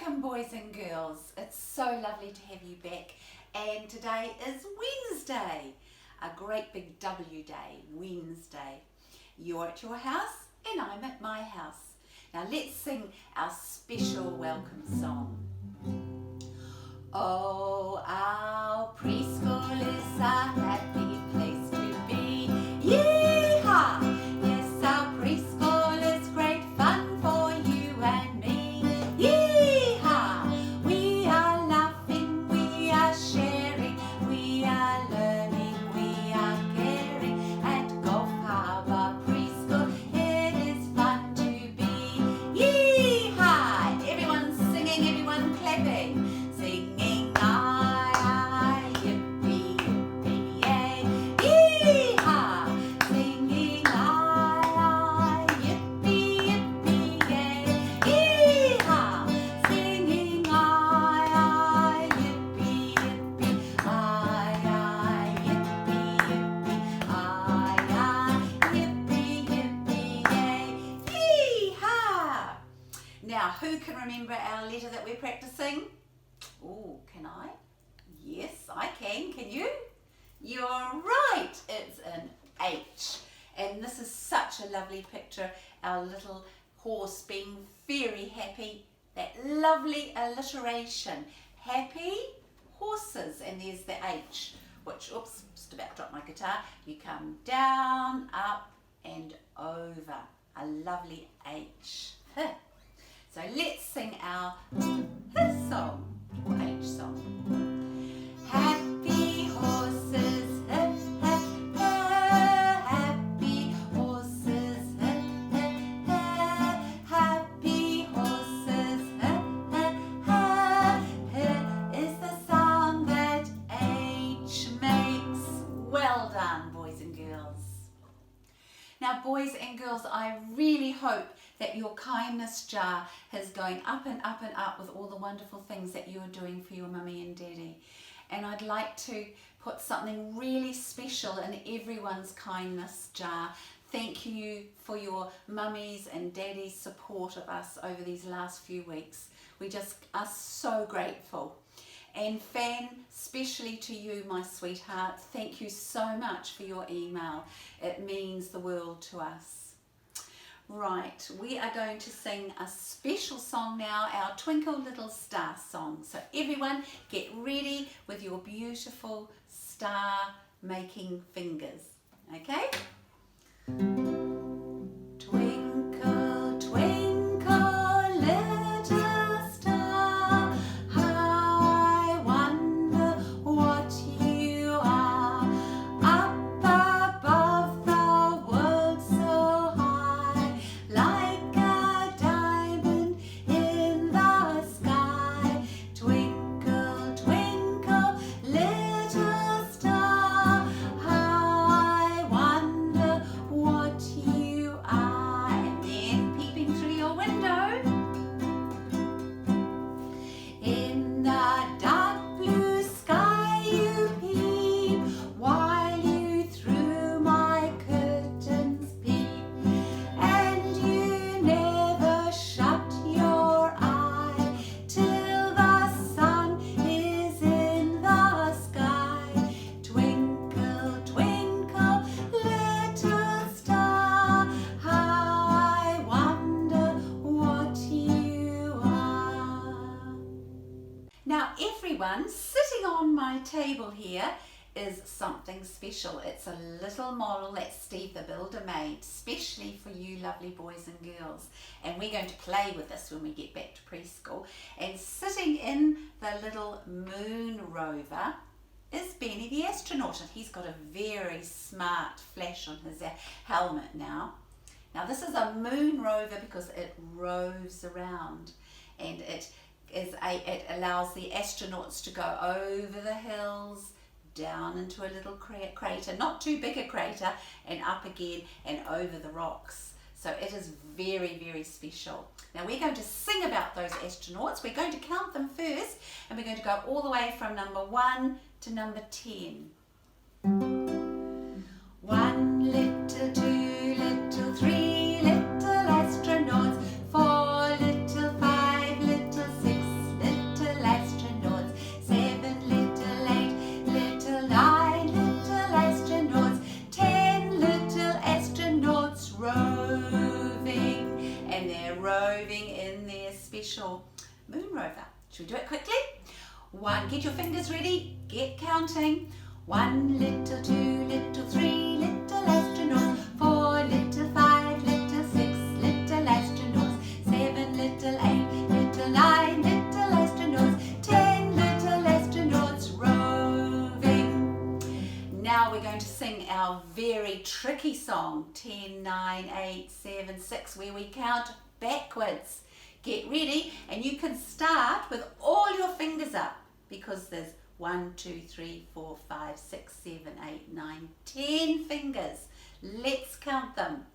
Welcome, boys and girls. It's so lovely to have you back. And today is Wednesday, a great big W day, Wednesday. You're at your house and I'm at my house. Now let's sing our special welcome song. Oh, our preschool is a happy place to be. Yee-haw! Yes, our preschool is great fun for you and me. Yee-haw! We are laughing, we are sharing, we are learning, we are caring. At Gulf Harbour Preschool, it is fun to be. Yee-haw! Everyone's singing, everyone clapping. Singing aye, aye, yippee, yippee, yay, yee-haw! Singing aye, aye, yippee, yippee, yay, yee-haw! Singing aye, aye, yippee, yippee, aye, aye, yippee, yippee, aye, aye, yippee, yippee, yay, yee-haw! Now, who can remember our letter that we're practicing? Oh, can I? Yes, I can. Can you? You're right. It's an H. And this is such a lovely picture. Our little horse being very happy. That lovely alliteration. Happy horses. And there's the H, which, oops, just about dropped my guitar. You come down, up, and over. A lovely H. So let's sing our song. Or H song. Happy horses, happy horses, happy horses, is the sound that H makes. Well done, boys and girls. Now, boys and girls, I really hope that your kindness jar is going up and up and up with all the wonderful things that you are doing for your mummy and daddy. And I'd like to put something really special in everyone's kindness jar. Thank you for your mummies and daddies' support of us over these last few weeks. We just are so grateful. And Fan, especially to you, my sweetheart, thank you so much for your email. It means the world to us. Right, we are going to sing a special song now, our Twinkle Little Star song. So everyone get ready with your beautiful star making fingers, okay? Twinkle, twinkle, little star, how I wonder what you are. Up above the world so high, like a diamond in the sky. Twinkle, twinkle, little star, how I wonder what you are. And then peeping through your window, in the dark blue sky you peep, while you through my curtains peep, and you never shut your eye till the sun is in the sky. Twinkle, twinkle, little star, how I wonder what you are. Now everyone, sitting on my table here is something special. It's a little model that Steve the Builder made, specially for you lovely boys and girls. And we're going to play with this when we get back to preschool. And sitting in the little moon rover is Benny the astronaut, and he's got a very smart flash on his helmet now. Now this is a moon rover because it roves around, and it allows the astronauts to go over the hills, down into a little crater, not too big a crater, and up again and over the rocks. So it is very, very special. Now we're going to sing about those astronauts. We're going to count them first, and we're going to go all the way from number 1 to number 10. 1 little, 2 little, 3 little astronauts, 4 little, 5 little, 6 special moon rover. Should we do it quickly? 1, get your fingers ready, get counting. 1 little, 2 little, 3 little astronauts, 4 little, 5 little, 6 little astronauts, 7 little, 8 little, 9 little astronauts, 10 little astronauts roving. Now we're going to sing our very tricky song, 10, 9, 8, 7, 6, where we count backwards. Get ready, and you can start with all your fingers up because there's 1, 2, 3, 4, 5, 6, 7, 8, 9, 10 fingers. Let's count them.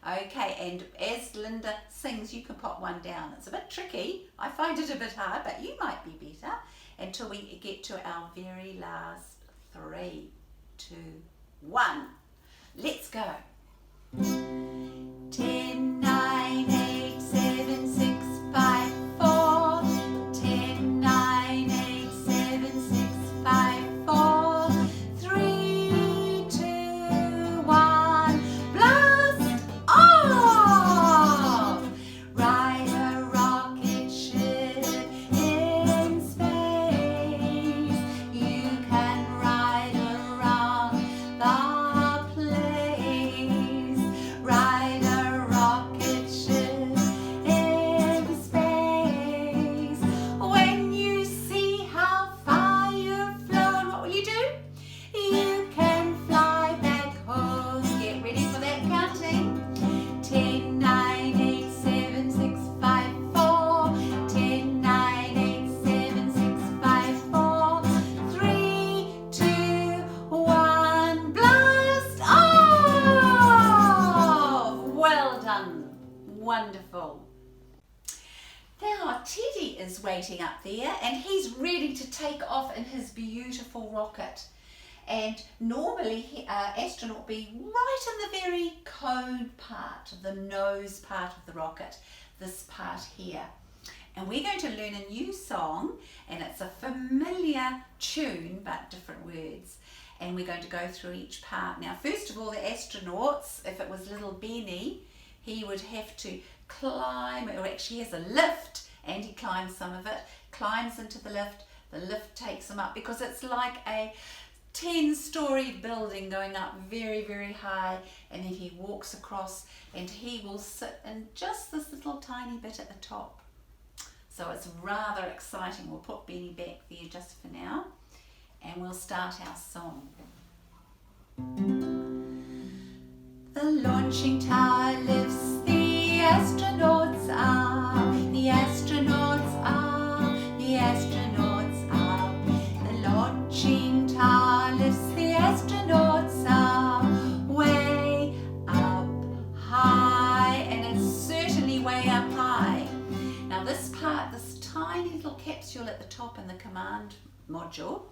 Okay, and as Lynda sings, you can pop one down. It's a bit tricky. I find it a bit hard, but you might be better until we get to our very last 3, 2, 1. Let's go. 10, 9, 8, 7, 6, 5, 4. 10, 9, 8, 7, 6, 5, 4. 3, 2, 1. Blast off! Ride a rocket ship in space. You can ride around the place. Ride a rocket ship in space. When you see how far you've flown, what will you do? You can fly back home. Get ready for that counting. 10, 9, 8, 7, 6, 5, 4. 10, 9, 8, 7, 6, 5, 4. 3, 2, 1. Blast off! Well done. Wonderful. Now Teddy is waiting up there and he's ready to take off in his beautiful rocket. And normally astronaut be right in the very cone part, the nose part of the rocket, this part here. And we're going to learn a new song, and it's a familiar tune but different words. And we're going to go through each part. Now first of all, the astronauts, if it was little Benny, he would have to climb, or actually has a lift, and he climbs some of it, climbs into the lift takes him up because it's like a 10-story building going up very, very high, and then he walks across and he will sit in just this little tiny bit at the top. So it's rather exciting. We'll put Benny back there just for now and we'll start our song. The launching tower lifts the astronauts up, the astronauts up, the astronauts up. The launching tower lifts the astronauts up, way up high, and it's certainly way up high. Now this part, this tiny little capsule at the top in the command module,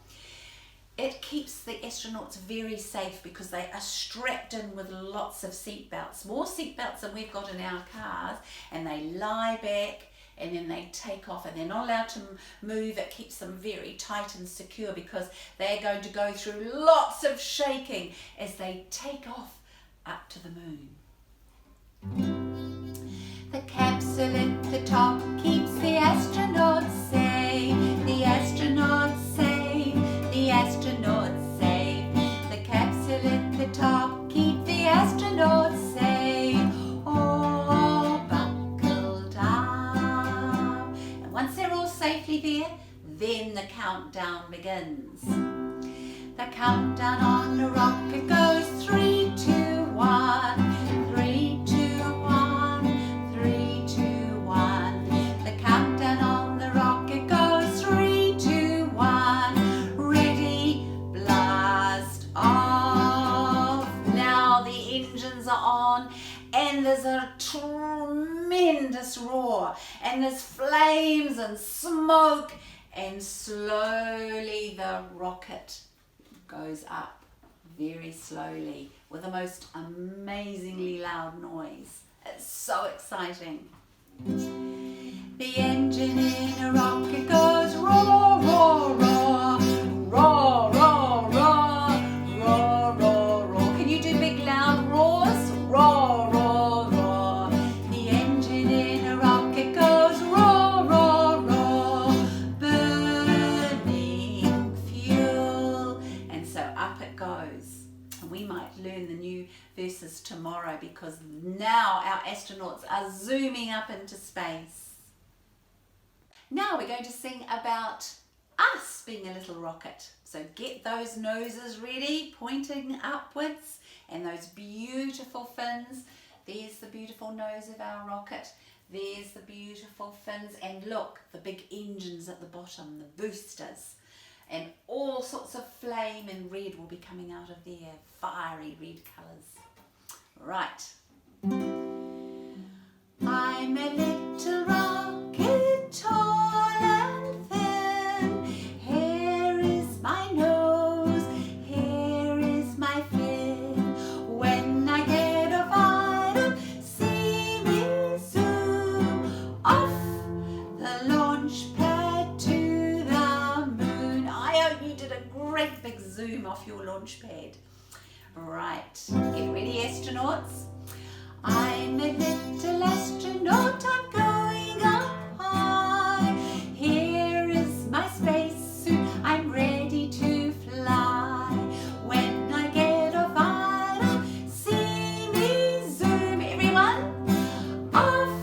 it keeps the astronauts very safe because they are strapped in with lots of seat belts, more seat belts than we've got in our cars, and they lie back and then they take off and they're not allowed to move. It keeps them very tight and secure because they're going to go through lots of shaking as they take off up to the moon. The capsule at the top keeps the astronauts safe, the astronauts safe, the astronauts safe. The capsule at the top keep the astronauts safe, all buckled up. And once they're all safely there, then the countdown begins. The countdown on the rocket goes 3, 2, 1, 3, 2, 1, 3, 2, 1. The countdown on the rocket goes 3, 2, 1. Ready, blast off. Now the engines are on and there's a tremendous roar and there's flames and smoke, and slowly the rocket goes up very slowly with the most amazingly loud noise. It's so exciting. The engine in a rocket goes roar, roar, roar, roar, roar, roar, roar, roar, roar. Can you do big loud roars? Roar, roar, roar. The engine in a rocket goes roar, roar, because now our astronauts are zooming up into space. Now we're going to sing about us being a little rocket. So get those noses ready, pointing upwards, and those beautiful fins. There's the beautiful nose of our rocket. There's the beautiful fins, and look, the big engines at the bottom, the boosters. And all sorts of flame and red will be coming out of there, fiery red colours. Right. I'm a little rocket, tall and thin. Here is my nose, here is my fin. When I get a fired up, see me zoom off the launch pad to the moon. I hope you did a great big zoom off your launch pad. Right, get ready, astronauts. I'm a little astronaut, I'm going up high. Here is my spacesuit, I'm ready to fly. When I get a fired up, see me zoom, everyone, off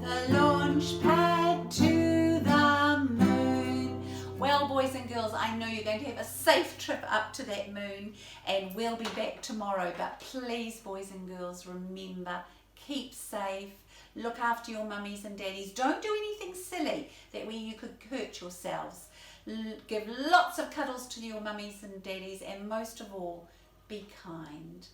the launch pad to the moon. Well, boys and girls, I know you're going to have a safe trip up to that moon, and we'll be back tomorrow. But please, boys and girls, remember, keep safe, look after your mummies and daddies. Don't do anything silly that where you could hurt yourselves. Give lots of cuddles to your mummies and daddies, and most of all, be kind.